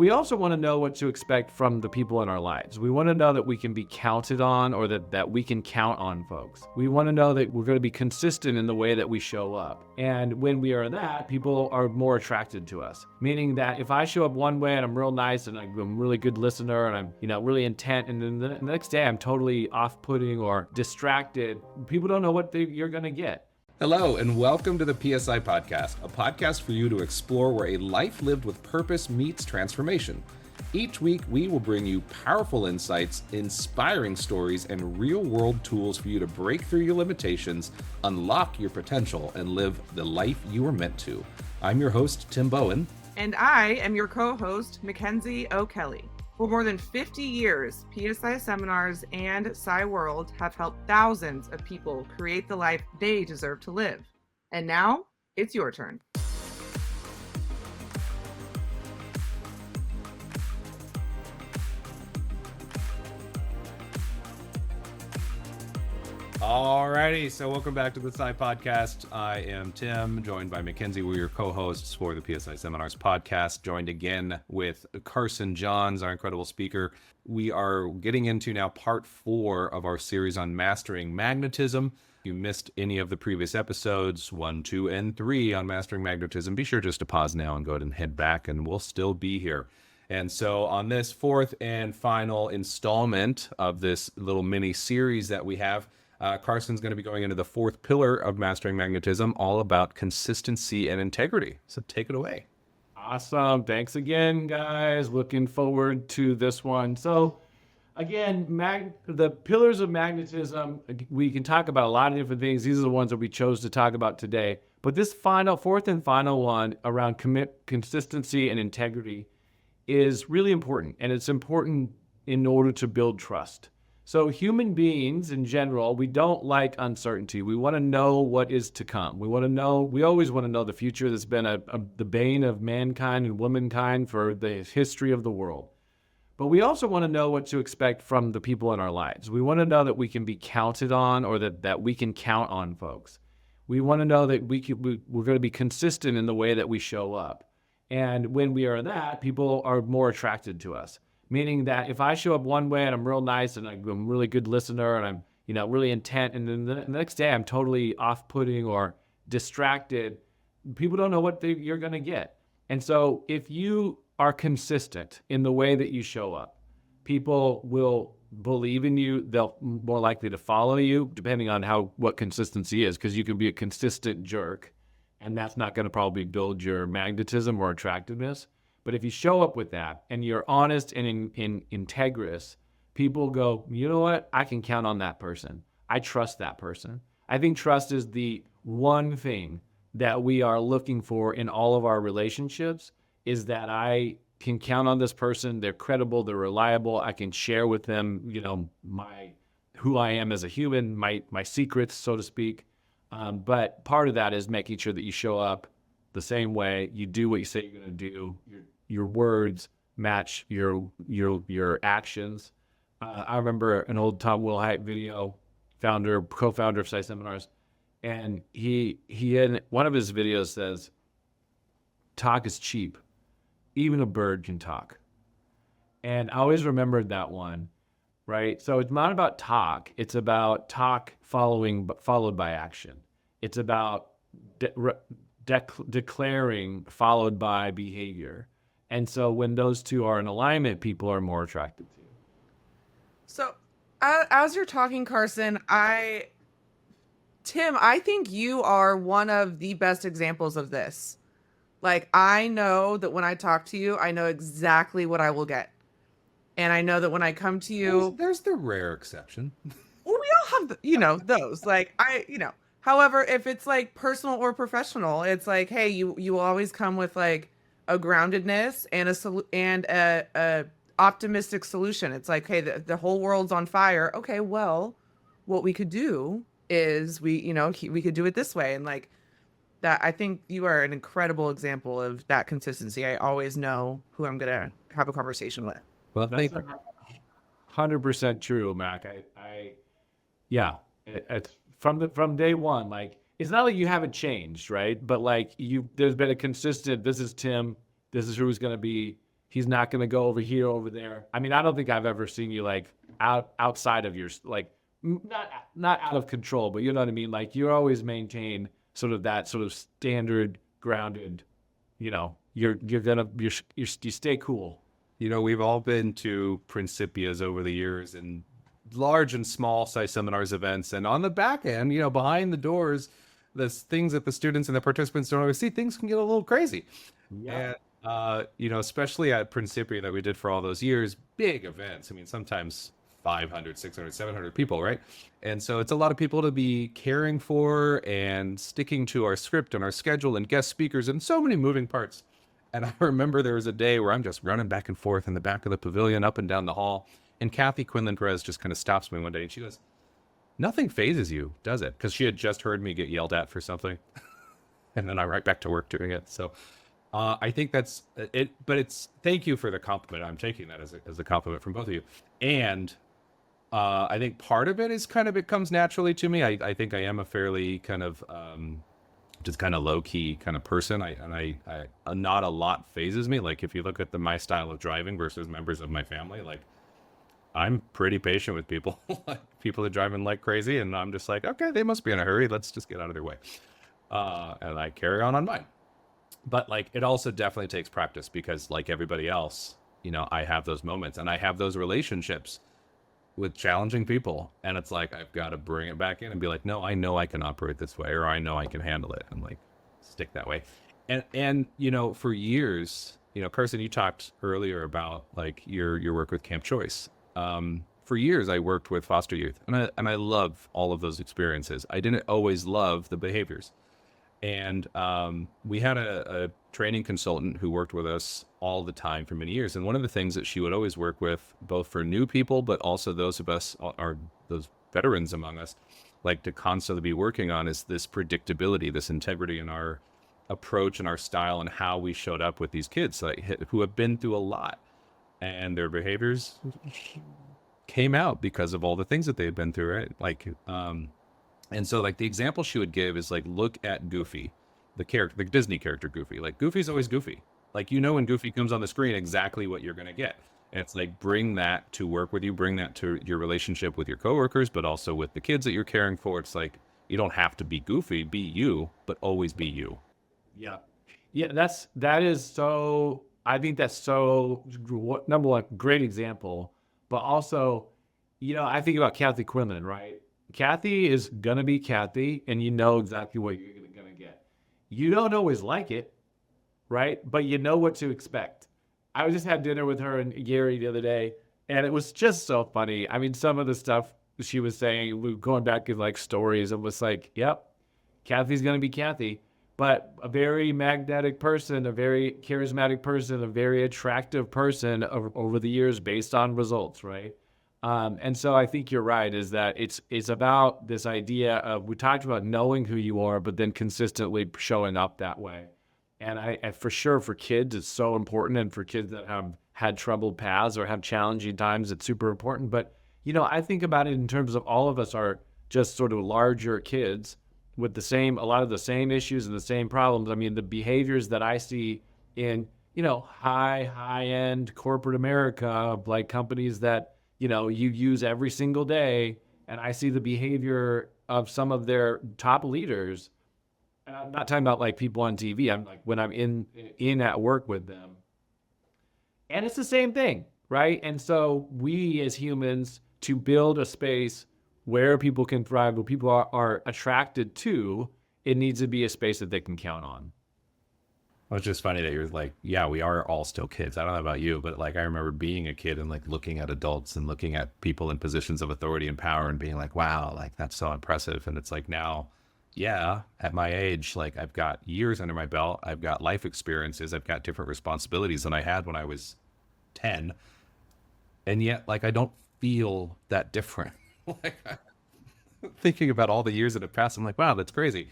We also want to know what to expect from the people in our lives. We want to know that we can be counted on, or that we can count on folks. We want to know that we're going to be consistent in the way that we show up. And when we are that, people are more attracted to us. Meaning that if I show up one way and I'm real nice and I'm a really good listener and I'm really intent, and then the next day I'm totally off-putting or distracted, people don't know what you're going to get. Hello, and welcome to the PSI Podcast, a podcast for you to explore where a life lived with purpose meets transformation. Each week, we will bring you powerful insights, inspiring stories, and real-world tools for you to break through your limitations, unlock your potential, and live the life you were meant to. I'm your host, Tim Bowen. And I am your co-host, Mackenzie O'Kelly. For more than 50 years, PSI Seminars and PSI World have helped thousands of people create the life they deserve to live. And now, it's your turn. Alrighty, so welcome back to the PSI Podcast. I am Tim, joined by Mackenzie. We're your co-hosts for the PSI Seminars podcast, joined again with Carson Johns, our incredible speaker. We are getting into now part 4 of our series on Mastering Magnetism. If you missed any of the previous episodes, 1, 2, and 3 on Mastering Magnetism, be sure just to pause now and go ahead and head back, and we'll still be here. And so on this 4th and final installment of this little mini series that we have, Carson's going to be going into the 4th pillar of Mastering Magnetism, all about consistency and integrity. So take it away. Awesome. Thanks again, guys. Looking forward to this one. So again, the pillars of magnetism, we can talk about a lot of different things. These are the ones that we chose to talk about today. But this 4th and final one around consistency and integrity is really important. And it's important in order to build trust. So human beings in general, we don't like uncertainty. We want to know what is to come. We always want to know the future. That's been the bane of mankind and womankind for the history of the world. But we also want to know what to expect from the people in our lives. We want to know that we can be counted on, or that we can count on folks. We want to know that we're going to be consistent in the way that we show up. And when we are that, people are more attracted to us. Meaning that if I show up one way and I'm real nice and I'm a really good listener and I'm really intent, and then the next day I'm totally off-putting or distracted, people don't know what you're going to get. And so if you are consistent in the way that you show up, people will believe in you. They're more likely to follow you, depending on what consistency is, because you can be a consistent jerk, and that's not going to probably build your magnetism or attractiveness. But if you show up with that and you're honest and integrous, people go, you know what? I can count on that person. I trust that person. I think trust is the one thing that we are looking for in all of our relationships, is that I can count on this person. They're credible. They're reliable. I can share with them, who I am as a human, my secrets, so to speak. But part of that is making sure that you show up the same way. You do what you say you're going to do. Your words match your actions. I remember an old Tom Wilhite video, co-founder of PSI Seminars, and he in one of his videos says, "Talk is cheap. Even a bird can talk." And I always remembered that one, right? So it's not about talk. It's about talk followed by action. It's about declaring followed by behavior. And so when those two are in alignment, people are more attracted to you. So as you're talking, Carson, Tim, I think you are one of the best examples of this. Like, I know that when I talk to you, I know exactly what I will get. And I know that when I come to you... There's the rare exception. Well, we all have, those. However, if it's like personal or professional, it's like, hey, you always come with like a groundedness and a optimistic solution. It's like, hey, the whole world's on fire. Okay, well, what we could do is we could do it this way. And like that, I think you are an incredible example of that consistency. I always know who I'm going to have a conversation with. Well, that's 100% true, Mac. It's from day one. Like, it's not like you haven't changed, right? But like there's been a consistent, this is Tim, this is who he's going to be. He's not going to go over here, over there. I mean, I don't think I've ever seen you like outside of your, like, not out of control, but you know what I mean? Like, you always maintain sort of that sort of standard grounded, you know, you stay cool. You know, we've all been to Principias over the years and large and small size seminars, events, and on the back end, you know, behind the doors, there's things that the students and the participants don't always see. Things can get a little crazy. Yeah. And, you know, especially at Principia that we did for all those years, big events. I mean, sometimes 500, 600, 700 people, right? And so it's a lot of people to be caring for and sticking to our script and our schedule and guest speakers and so many moving parts. And I remember there was a day where I'm just running back and forth in the back of the pavilion, up and down the hall. And Kathy Quinlan Perez just kind of stops me one day and she goes, "Nothing phases you, does it?" Because she had just heard me get yelled at for something. And then I'm right back to work doing it. So I think that's it. But it's, thank you for the compliment. I'm taking that as a compliment from both of you. And I think part of it is kind of, it comes naturally to me. I think I am a fairly kind of just kind of low key kind of person. I not a lot phases me. Like if you look at my style of driving versus members of my family, like I'm pretty patient with people. Like people are driving like crazy, and I'm just like, okay, they must be in a hurry. Let's just get out of their way, and I carry on mine. But like it also definitely takes practice because, like everybody else, you know, I have those moments and I have those relationships with challenging people, and it's like I've got to bring it back in and be like, no, I know I can operate this way, or I know I can handle it, and like stick that way. And you know, for years, you know, Carson, you talked earlier about like your work with Camp Choice. For years I worked with foster youth, and I love all of those experiences. I didn't always love the behaviors. And we had a training consultant who worked with us all the time for many years. And one of the things that she would always work with, both for new people, but also those of us, those veterans among us, like to constantly be working on, is this predictability, this integrity in our approach and our style and how we showed up with these kids who have been through a lot. And their behaviors came out because of all the things that they had been through, right? Like, and so like the example she would give is like, look at Goofy, the Disney character Goofy. Like Goofy's always Goofy. Like, you know, when Goofy comes on the screen, exactly what you're going to get. And it's like, bring that to work with you, bring that to your relationship with your coworkers, but also with the kids that you're caring for. It's like, you don't have to be Goofy, be you, but always be you. Yeah. Yeah. That is so, I think that's so, number one, great example, but also, you know, I think about Kathy Quinlan, right? Kathy is going to be Kathy, and you know exactly what you're going to get. You don't always like it, right? But you know what to expect. I just had dinner with her and Gary the other day, and it was just so funny. I mean, some of the stuff she was saying, we were going back in like stories, it was like, yep, Kathy's going to be Kathy, but a very magnetic person, a very charismatic person, a very attractive person over the years based on results, right? And so I think you're right, is that it's about this idea of, we talked about knowing who you are, but then consistently showing up that way. And for sure for kids, it's so important. And for kids that have had troubled paths or have challenging times, it's super important. But, you know, I think about it in terms of all of us are just sort of larger kids with a lot of the same issues and the same problems. I mean, the behaviors that I see in, you know, high-end corporate America, like companies that, you know, you use every single day, and I see the behavior of some of their top leaders. And I'm not talking about like people on TV. I'm like, when I'm in at work with them, and it's the same thing, right? And so we as humans, to build a space where people can thrive, where people are attracted to, it needs to be a space that they can count on. Well, it's just funny that you're like, yeah, we are all still kids. I don't know about you, but like I remember being a kid and like looking at adults and looking at people in positions of authority and power and being like, wow, like that's so impressive. And it's like now, yeah, at my age, like I've got years under my belt, I've got life experiences, I've got different responsibilities than I had when I was 10. And yet, like, I don't feel that different. Like, thinking about all the years that have passed, I'm like, wow, that's crazy.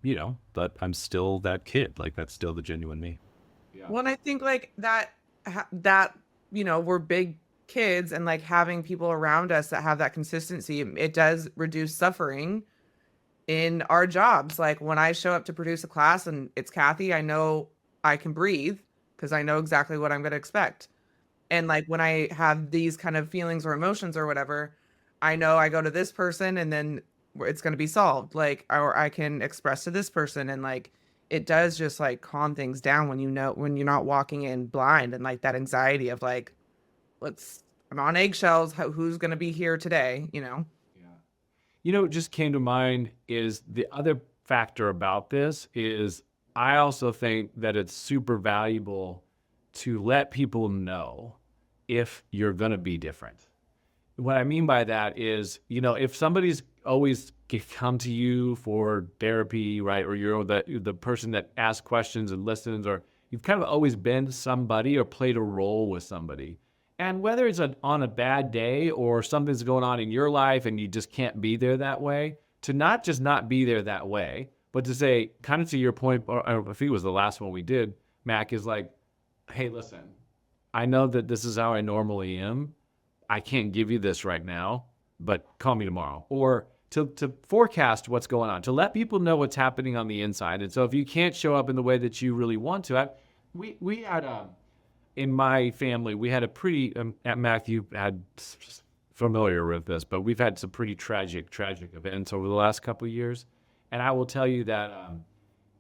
You know, but I'm still that kid. Like, that's still the genuine me. Yeah. Well, and I think like that, you know, we're big kids, and like having people around us that have that consistency, it does reduce suffering in our jobs. Like when I show up to produce a class and it's Kathy, I know I can breathe because I know exactly what I'm going to expect. And like when I have these kind of feelings or emotions or whatever, I know I go to this person and then it's going to be solved. Like, or I can express to this person, and like it does just like calm things down when when you're not walking in blind, and like that anxiety of like, I'm on eggshells. Who's going to be here today? Yeah. What just came to mind is the other factor about this is I also think that it's super valuable to let people know if you're going to be different. What I mean by that is, if somebody's always come to you for therapy, right? Or you're the person that asks questions and listens, or you've kind of always been somebody or played a role with somebody. And whether it's on a bad day or something's going on in your life and you just can't be there that way, to not just not be there that way, but to say, kind of to your point, or I don't know if it was the last one we did, Mac, is like, hey, listen, I know that this is how I normally am. I can't give you this right now, but call me tomorrow. Or to forecast what's going on, to let people know what's happening on the inside. And so if you can't show up in the way that you really want to, we had in my family, we had a pretty, Matthew had familiar with this, but we've had some pretty tragic events over the last couple of years. And I will tell you that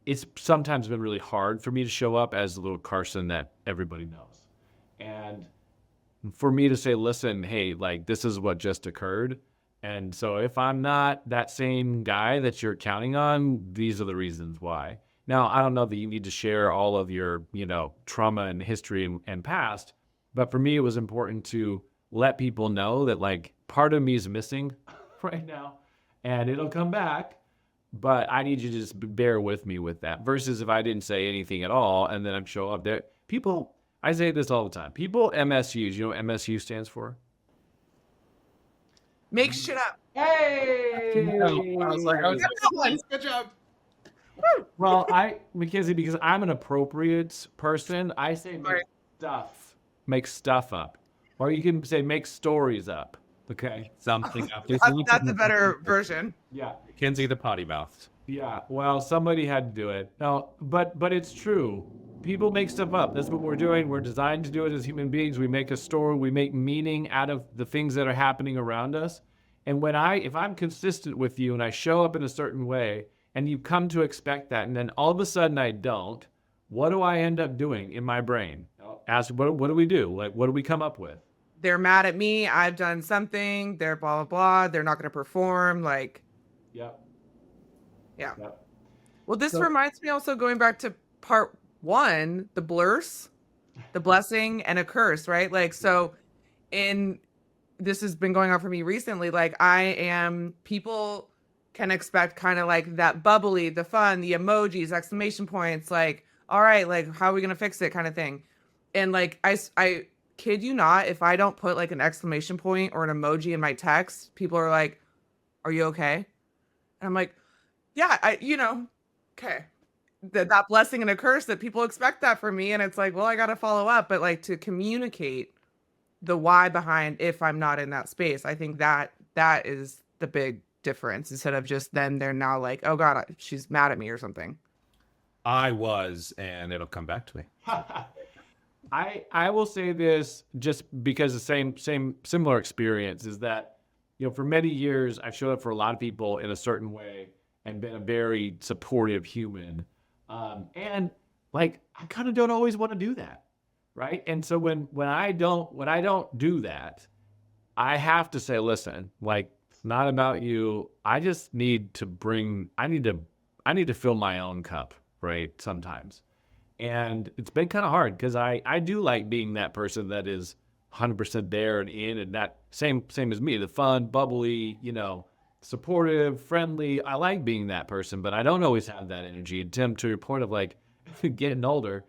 it's sometimes been really hard for me to show up as the little Carson that everybody knows. And for me to say, listen, hey, like this is what just occurred. And so if I'm not that same guy that you're counting on, these are the reasons why. Now, I don't know that you need to share all of your, trauma and history and past, but for me, it was important to let people know that like part of me is missing right now and it'll come back, but I need you to just bear with me with that versus if I didn't say anything at all and then I'm show up there. People, I say this all the time. People MSUs, you know what MSU stands for? Make shit up. Hey! I was like, good job. Well, Mackenzie, because I'm an appropriate person, I say make stuff up. Or you can say make stories up. Okay? Something up. That's a better version. Yeah. Mackenzie the potty mouthed. Yeah. Well, somebody had to do it. No, but it's true. People make stuff up. That's what we're doing. We're designed to do it as human beings. We make a story. We make meaning out of the things that are happening around us. And if I'm consistent with you and I show up in a certain way, and you come to expect that, and then all of a sudden I don't, what do I end up doing in my brain? Ask, what do we do? Like, what do we come up with? They're mad at me. I've done something. They're blah, blah, blah. They're not going to perform. Like, Yep. yeah. Yep. Well, this reminds me also going back to part 1, the blurs, the blessing and a curse, right? Like, so this has been going on for me recently. Like people can expect kind of like that bubbly, the fun, the emojis, exclamation points, like, all right, like, how are we going to fix it kind of thing. And like, I kid you not, if I don't put like an exclamation point or an emoji in my text, people are like, are you okay? And I'm like, yeah, okay. That blessing and a curse that people expect that from me. And it's like, well, I got to follow up, but like to communicate the why behind if I'm not in that space. I think that is the big difference, instead of just then they're now like, oh God, she's mad at me or something. I was, and it'll come back to me. I will say this just because the similar experience is that, for many years I've showed up for a lot of people in a certain way and been a very supportive human. And like, I kind of don't always want to do that. Right. And so when I don't do that, I have to say, listen, like, it's not about you. I just need to fill my own cup, right? Sometimes. And it's been kind of hard because I do like being that person that is 100% there and in, and that same as me, the fun, bubbly, supportive, friendly. I like being that person, but I don't always have that energy. And Tim, to your point of like getting older,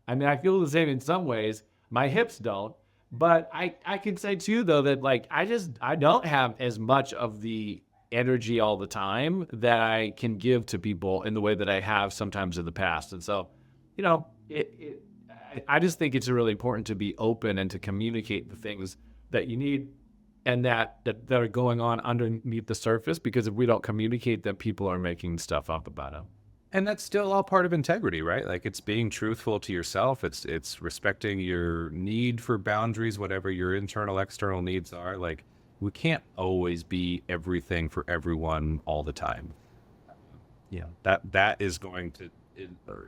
I mean, I feel the same in some ways. My hips don't, but I can say too, though, that like, I don't have as much of the energy all the time that I can give to people in the way that I have sometimes in the past. And so, I just think it's really important to be open and to communicate the things that you need and that are going on underneath the surface, because if we don't communicate, then people are making stuff up about them. And that's still all part of integrity, right? Like it's being truthful to yourself. It's respecting your need for boundaries, whatever your internal, external needs are. Like we can't always be everything for everyone all the time. That is going to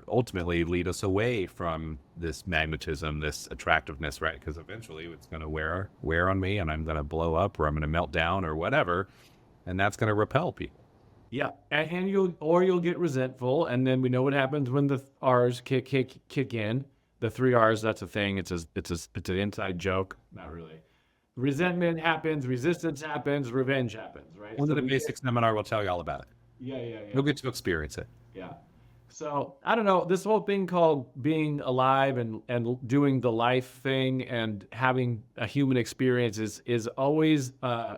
ultimately lead us away from this magnetism, this attractiveness, right? Because eventually it's going to wear on me, and I'm going to blow up, or I'm going to melt down, or whatever, and that's going to repel people. Yeah, and you'll get resentful, and then we know what happens when the R's kick in. The 3 R's, that's a thing. It's an inside joke. Not really. Resentment happens, resistance happens, revenge happens, right? One of the basic seminar will tell you all about it. Yeah. You'll get to experience it. Yeah. So I don't know, this whole thing called being alive and doing the life thing and having a human experience is always a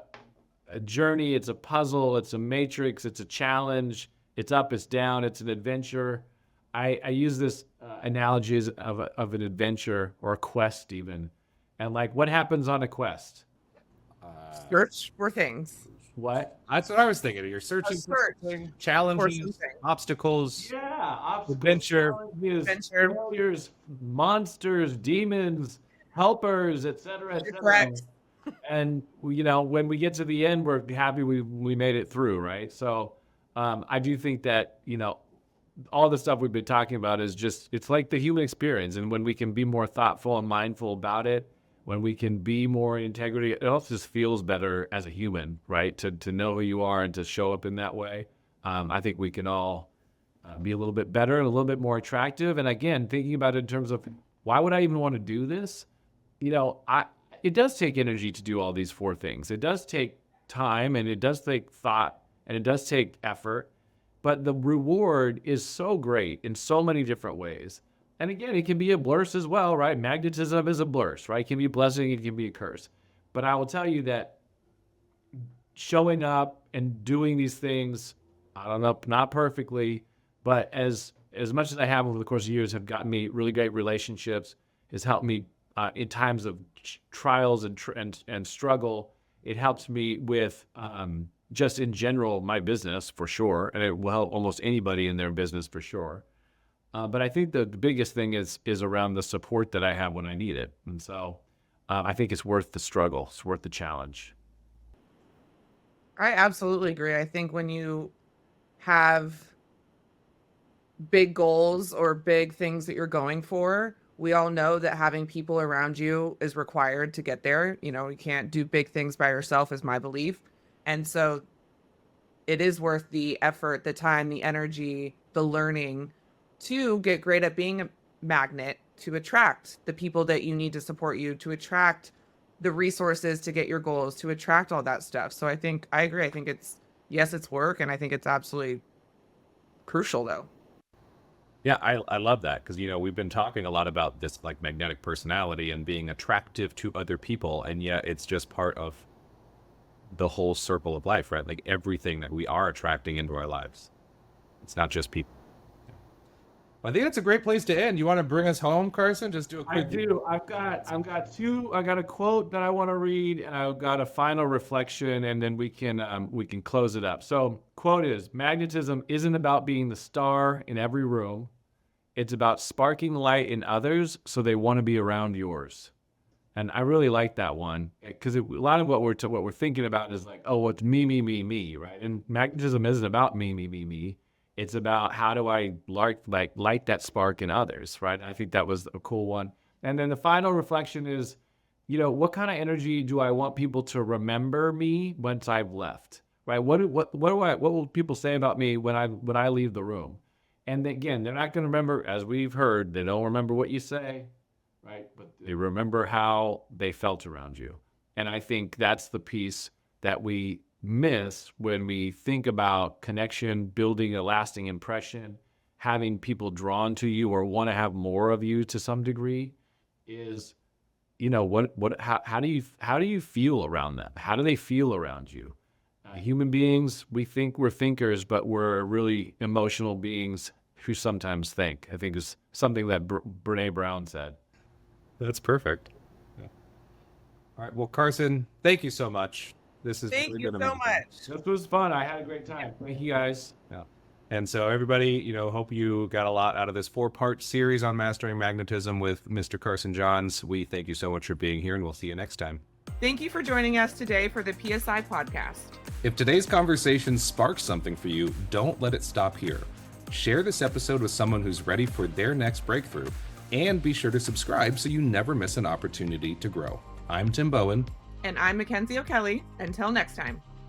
journey. It's a puzzle. It's a matrix. It's a challenge. It's up. It's down. It's an adventure. I use this analogy of an adventure or a quest even, and like what happens on a quest? Search for things. What? That's what I was thinking. You're searching for challenges, something. obstacles, Yeah, obstacles, adventure, Adventure. failures, monsters, demons, helpers, etc., etc. Correct. And when we get to the end, we're happy we made it through, right? So I do think that all the stuff we've been talking about is just, it's like the human experience. And when we can be more thoughtful and mindful about it, when we can be more in integrity, it also just feels better as a human, right? To know who you are and to show up in that way. I think we can all be a little bit better and a little bit more attractive. And again, thinking about it in terms of why would I even want to do this? It does take energy to do all these 4 things. It does take time, and it does take thought, and it does take effort. But the reward is so great in so many different ways. And again, it can be a blurse as well, right? Magnetism is a blurse, right? It can be a blessing, it can be a curse. But I will tell you that showing up and doing these things, I don't know, not perfectly, but as much as I have over the course of years, have gotten me really great relationships, has helped me in times of trials and struggle. It helps me with just in general my business for sure, and it will help almost anybody in their business for sure. But I think the biggest thing is around the support that I have when I need it, and so I think it's worth the struggle. It's worth the challenge. I absolutely agree. I think when you have big goals or big things that you're going for, we all know that having people around you is required to get there. You can't do big things by yourself, is my belief. And so it is worth the effort, the time, the energy, the learning to get great at being a magnet, to attract the people that you need to support you, to attract the resources to get your goals, to attract all that stuff. So I agree. I think it's work, and I think it's absolutely crucial though. Yeah, I love that because, we've been talking a lot about this like magnetic personality and being attractive to other people. And yet it's just part of the whole circle of life, right? Like everything that we are attracting into our lives. It's not just people. I think that's a great place to end. You want to bring us home, Carson? Just do a quick. I do. I've got two. I got a quote that I want to read, and I've got a final reflection, and then we can close it up. So, quote is: magnetism isn't about being the star in every room. It's about sparking light in others so they want to be around yours. And I really like that one because a lot of what we're thinking about is like, oh, it's me, right? And magnetism isn't about me. It's about how do I light that spark in others, right? And I think that was a cool one. And then the final reflection is, what kind of energy do I want people to remember me once I've left, right? What will people say about me when I leave the room? And again, they're not going to remember, as we've heard, they don't remember what you say, right? But they remember how they felt around you. And I think that's the piece that we miss when we think about connection, building a lasting impression, having people drawn to you or want to have more of you to some degree is, how do you feel around them? How do they feel around you? Human beings, we think we're thinkers, but we're really emotional beings who sometimes think. I think is something that Brene Brown said. That's perfect. Yeah. All right. Well, Carson, thank you so much. Thank you so much. This was fun. I had a great time. Thank you guys. Yeah. And so everybody, hope you got a lot out of this 4-part series on Mastering Magnetism with Mr. Carson Johns. We thank you so much for being here, and we'll see you next time. Thank you for joining us today for the PSI Podcast. If today's conversation sparks something for you, don't let it stop here. Share this episode with someone who's ready for their next breakthrough, and be sure to subscribe so you never miss an opportunity to grow. I'm Tim Bowen. And I'm Mackenzie O'Kelly. Until next time.